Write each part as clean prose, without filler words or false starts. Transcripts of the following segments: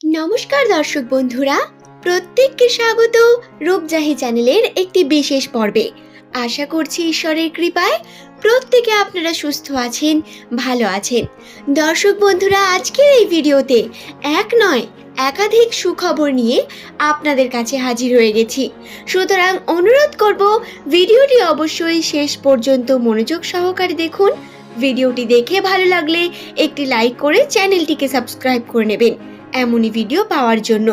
নমস্কার দর্শক বন্ধুরা, প্রত্যেককে স্বাগত রূপজাহি চ্যানেলের একটি বিশেষ পর্বে। আশা করছি ঈশ্বরের কৃপায় প্রত্যেকে আপনারা সুস্থ আছেন, ভালো আছেন। দর্শক বন্ধুরা, আজকের এই ভিডিওতে এক নয় একাধিক সুখবর নিয়ে আপনাদের কাছে হাজির হয়ে গেছি। সুতরাং অনুরোধ করব, ভিডিওটি অবশ্যই শেষ পর্যন্ত মনোযোগ সহকারে দেখুন। ভিডিওটি দেখে ভালো লাগলে একটি লাইক করে চ্যানেলটিকে সাবস্ক্রাইব করে নেবেন এমনই ভিডিও পাওয়ার জন্য।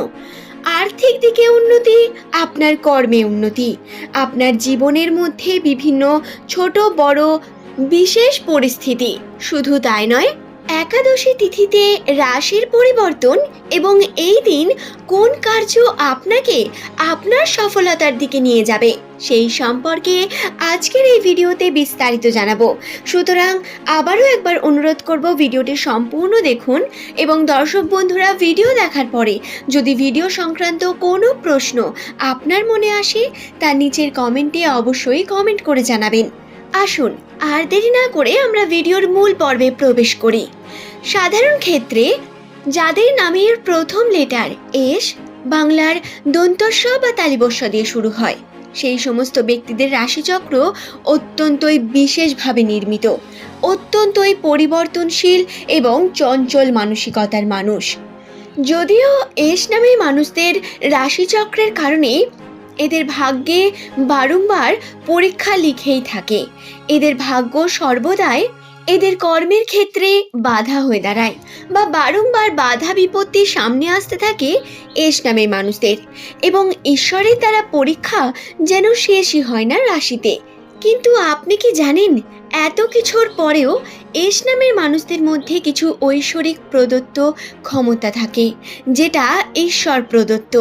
আর্থিক দিকে উন্নতি, আপনার কর্মে উন্নতি, আপনার জীবনের মধ্যে বিভিন্ন ছোট বড় বিশেষ পরিস্থিতি। শুধু তাই নয়, একাদশী তিথিতে রাশির পরিবর্তন এবং এই দিন কোন কার্য আপনাকে আপনার সফলতার দিকে নিয়ে যাবে সেই সম্পর্কে আজকের এই ভিডিওতে বিস্তারিত জানাবো। সুতরাং আবারও একবার অনুরোধ করব, ভিডিওটি সম্পূর্ণ দেখুন এবং দর্শক বন্ধুরা, ভিডিও দেখার পরে যদি ভিডিও সংক্রান্ত কোনো প্রশ্ন আপনার মনে আসে তা নিচের কমেন্টে অবশ্যই কমেন্ট করে জানাবেন। আসুন আর দেরি না করে আমরা ভিডিওর মূল পর্বে প্রবেশ করি। সাধারণ ক্ষেত্রে যাদের নামের প্রথম লেটার এস, বাংলার দন্তস্ব বা তালিবস্য দিয়ে শুরু হয়, সেই সমস্ত ব্যক্তিদের রাশিচক্র অত্যন্তই বিশেষভাবে নির্মিত, অত্যন্তই পরিবর্তনশীল এবং চঞ্চল মানসিকতার মানুষ। যদিও এস নামে মানুষদের রাশিচক্রের কারণে এদের ভাগ্যে বারংবার পরীক্ষা লিখেই থাকে, এদের ভাগ্য সর্বদাই এদের কর্মের ক্ষেত্রে বাধা হয়ে দাঁড়ায় বা বারংবার বাধা বিপত্তি সামনে আসতে থাকে এস নামের মানুষদের, এবং ঈশ্বরের দ্বারা পরীক্ষা যেন শেষই হয় না রাশিতে। কিন্তু আপনি কি জানেন, এত কিছুর পরেও এস নামের মানুষদের মধ্যে কিছু ঐশ্বরিক প্রদত্ত ক্ষমতা থাকে, যেটা ঈশ্বর প্রদত্ত,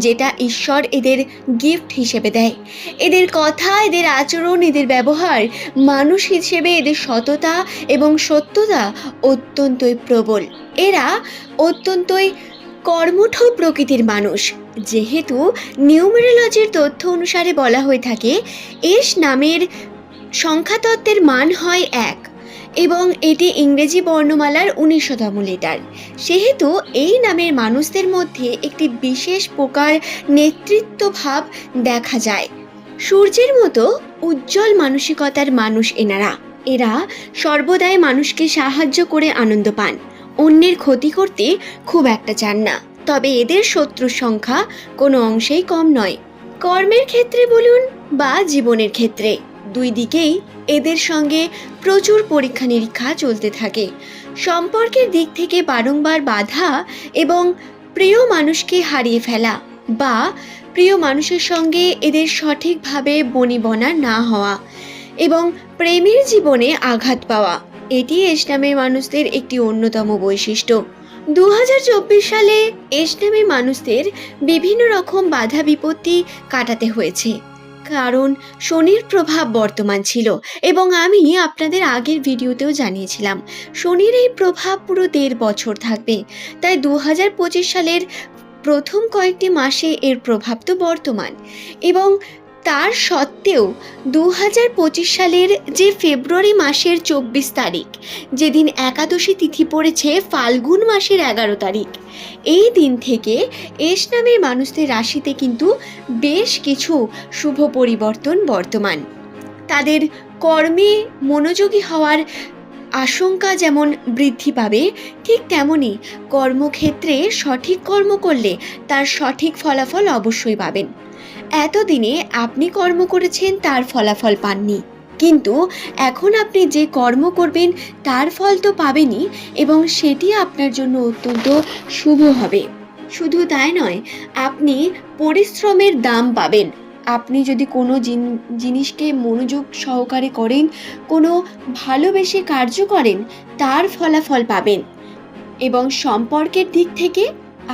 যেটা ঈশ্বর এদের গিফট হিসেবে দেয়। এদের কথা, এদের আচরণ, এদের ব্যবহার, মানুষ হিসেবে এদের সততা এবং সত্যতা অত্যন্তই প্রবল। এরা অত্যন্তই কর্মঠ প্রকৃতির মানুষ। যেহেতু নিউমেরোলজির তথ্য অনুসারে বলা হয়ে থাকে এস নামের সংখ্যাতত্ত্বের মান হয় 1 এবং এটি ইংরেজি বর্ণমালার 19তম লেটার, সেহেতু এই নামের মানুষদের মধ্যে একটি বিশেষ প্রকার নেতৃত্ব ভাব দেখা যায়। সূর্যের মতো উজ্জ্বল মানসিকতার মানুষ এনারা। এরা সর্বদাই মানুষকে সাহায্য করে আনন্দ পান, অন্যের ক্ষতি করতে খুব একটা চান না। তবে এদের শত্রুর সংখ্যা কোনো অংশেই কম নয়। কর্মের ক্ষেত্রে বলুন বা জীবনের ক্ষেত্রে, দুই দিকেই এদের সঙ্গে প্রচুর পরীক্ষা নিরীক্ষা চলতে থাকে। সম্পর্কের দিক থেকে বারংবার বাধা এবং প্রিয় মানুষকে হারিয়ে ফেলা বা প্রিয় মানুষের সঙ্গে এদের সঠিকভাবে বনিবনা না হওয়া এবং প্রেমের জীবনে আঘাত পাওয়া, এটি এস নামের মানুষদের একটি অন্যতম বৈশিষ্ট্য। 2024 সালে এস নামের মানুষদের বিভিন্ন রকম বাধা বিপত্তি কাটাতে হয়েছে, কারণ শনির প্রভাব বর্তমান ছিল এবং আমি আপনাদের আগের ভিডিওতেও জানিয়েছিলাম শনির এই প্রভাব পুরো 1.5 বছর থাকবে। তাই 2025 সালের প্রথম কয়েকটি মাসে এর প্রভাব তো বর্তমান, এবং তার সত্ত্বেও 2025 সালের যে ফেব্রুয়ারি মাসের 24 তারিখ, যেদিন একাদশী তিথি পড়েছে ফাল্গুন মাসের 11 তারিখ, এই দিন থেকে এস নামের মানুষদের রাশিতে কিন্তু বেশ কিছু শুভ পরিবর্তন বর্তমান। তাদের কর্মে মনোযোগী হওয়ার আশঙ্কা যেমন বৃদ্ধি পাবে, ঠিক তেমনি কর্মক্ষেত্রে সঠিক কর্ম করলে তার সঠিক ফলাফল অবশ্যই পাবেন। এতদিনে আপনি কর্ম করেছেন, তার ফলাফল পাননি, কিন্তু এখন আপনি যে কর্ম করবেন তার ফল তো পাবেনই, এবং সেটি আপনার জন্য অত্যন্ত শুভ হবে। শুধু তাই নয়, আপনি পরিশ্রমের দাম পাবেন। আপনি যদি কোনো জিনিসকে মনোযোগ সহকারে করেন, কোনো ভালোবেসে কার্য করেন, তার ফলাফল পাবেন, এবং সম্পর্কের দিক থেকে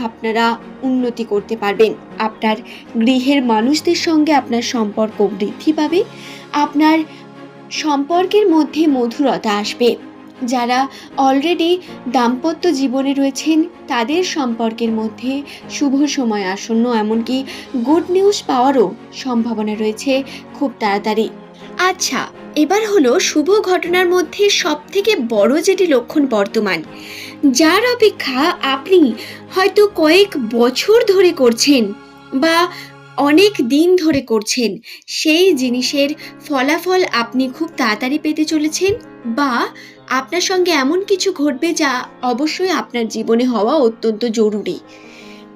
আপনারা উন্নতি করতে পারবেন। আপনার গৃহের মানুষদের সঙ্গে আপনার সম্পর্ক বৃদ্ধি পাবে, আপনার সম্পর্কের মধ্যে মধুরতা আসবে। যারা অলরেডি দাম্পত্য জীবনে রয়েছেন তাদের সম্পর্কের মধ্যে শুভ সময় আসন্ন, এমনকি গুড নিউজ পাওয়ারও সম্ভাবনা রয়েছে খুব তাড়াতাড়ি। আচ্ছা, এবার হলো শুভ ঘটনার মধ্যে সবথেকে বড় যেটি লক্ষণ বর্তমান, যার অপেক্ষা আপনি হয়তো কয়েক বছর ধরে করছেন বা অনেক দিন ধরে করছেন, সেই জিনিসের ফলাফল আপনি খুব তাড়াতাড়ি পেতে চলেছেন, বা আপনার সঙ্গে এমন কিছু ঘটবে যা অবশ্যই আপনার জীবনে হওয়া অত্যন্ত জরুরি।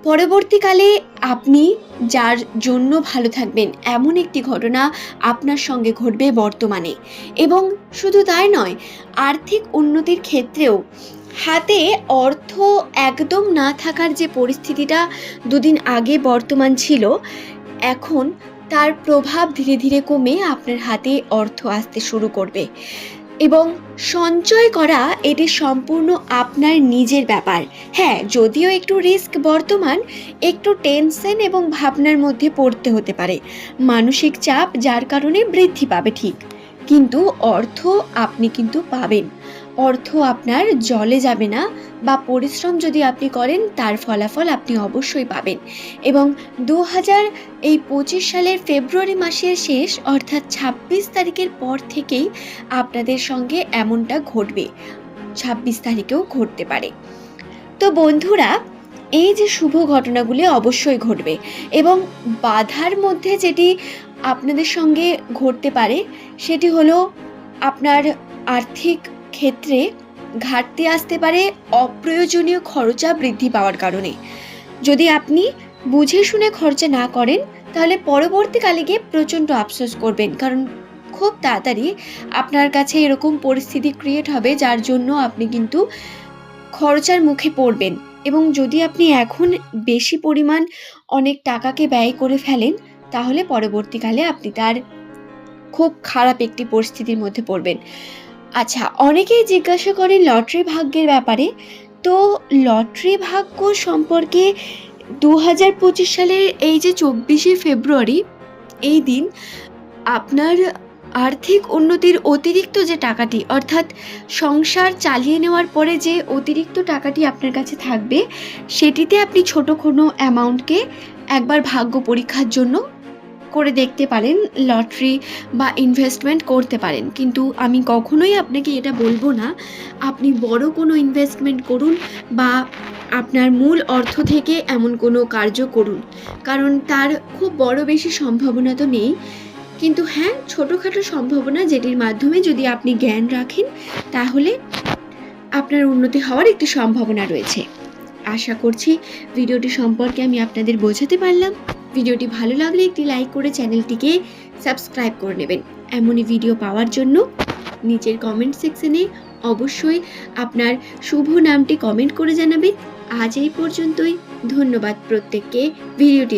পরবর্তীকালে আপনি যার জন্য ভালো থাকবেন এমন একটি ঘটনা আপনার সঙ্গে ঘটবে বর্তমানে। এবং শুধু তাই নয়, আর্থিক উন্নতির ক্ষেত্রেও হাতে অর্থ একদম না থাকার যে পরিস্থিতিটা দুদিন আগে বর্তমান ছিল, এখন তার প্রভাব ধীরে ধীরে কমে আপনার হাতে অর্থ আসতে শুরু করবে। এবং সঞ্চয় করা এটি সম্পূর্ণ আপনার নিজের ব্যাপার। হ্যাঁ, যদিও একটু রিস্ক বর্তমান, একটু টেনশন এবং ভাবনার মধ্যে পড়তে হতে পারে, মানসিক চাপ যার কারণে বৃদ্ধি পাবে ঠিক, কিন্তু অর্থ আপনি কিন্তু পাবেন। অর্থ আপনার জলে যাবে না, বা পরিশ্রম যদি আপনি করেন তার ফলাফল আপনি অবশ্যই পাবেন। এবং 2025 সালের ফেব্রুয়ারি মাসের শেষ অর্থাৎ 26 তারিখের পর থেকেই আপনাদের সঙ্গে এমনটা ঘটবে, 26 তারিখেও ঘটতে পারে। তো বন্ধুরা, এই যে শুভ ঘটনাগুলি অবশ্যই ঘটবে, এবং বাধার মধ্যে যেটি আপনাদের সঙ্গে ঘটতে পারে সেটি হলো আপনার আর্থিক ক্ষেত্রে ঘাটতি আসতে পারে অপ্রয়োজনীয় খরচা বৃদ্ধি পাওয়ার কারণে। যদি আপনি বুঝে শুনে খরচা না করেন তাহলে পরবর্তীকালে গিয়ে প্রচণ্ড আফসোস করবেন, কারণ খুব তাড়াতাড়ি আপনার কাছে এরকম পরিস্থিতি ক্রিয়েট হবে যার জন্য আপনি কিন্তু খরচার মুখে পড়বেন। এবং যদি আপনি এখন বেশি পরিমাণ অনেক টাকাকে ব্যয় করে ফেলেন তাহলে পরবর্তীকালে আপনি তার খুব খারাপ একটি পরিস্থিতির মধ্যে পড়বেন। আচ্ছা, অনেকেই জিজ্ঞাসা করেন লটারি ভাগ্যের ব্যাপারে। তো লটারি ভাগ্য সম্পর্কে 2025 সালের এই যে 24শে ফেব্রুয়ারি, এই দিন আপনার আর্থিক উন্নতির অতিরিক্ত যে টাকাটি, অর্থাৎ সংসার চালিয়ে নেওয়ার পরে যে অতিরিক্ত টাকাটি আপনার কাছে থাকবে, সেটিতে আপনি ছোট কোনো অ্যামাউন্টকে একবার ভাগ্য পরীক্ষার জন্য করে দেখতে পারেন, লটারি বা ইনভেস্টমেন্ট করতে পারেন। কিন্তু আমি কখনোই আপনাকে এটা বলবো না আপনি বড় কোনো ইনভেস্টমেন্ট করুন বা আপনার মূল অর্থ থেকে এমন কোনো কার্য করুন, কারণ তার খুব বড় বেশি সম্ভাবনা তো নেই। কিন্তু হ্যাঁ, ছোটোখাটো সম্ভাবনা যেটির মাধ্যমে যদি আপনি জ্ঞান রাখেন তাহলে আপনার উন্নতি হওয়ার একটি সম্ভাবনা রয়েছে। আশা করছি ভিডিওটি সম্পর্কে আমি আপনাদের বোঝাতে পারলাম। ভিডিওটি ভালো লাগলে একটি লাইক করে চ্যানেলটিকে সাবস্ক্রাইব করে নেবেন। এমনই ভিডিও পাওয়ার জন্য নিচের কমেন্ট সেকশনে অবশ্যই আপনার শুভ নামটি কমেন্ট করে জানাবেন। আজ এই পর্যন্তই, ধন্যবাদ প্রত্যেককে ভিডিওটি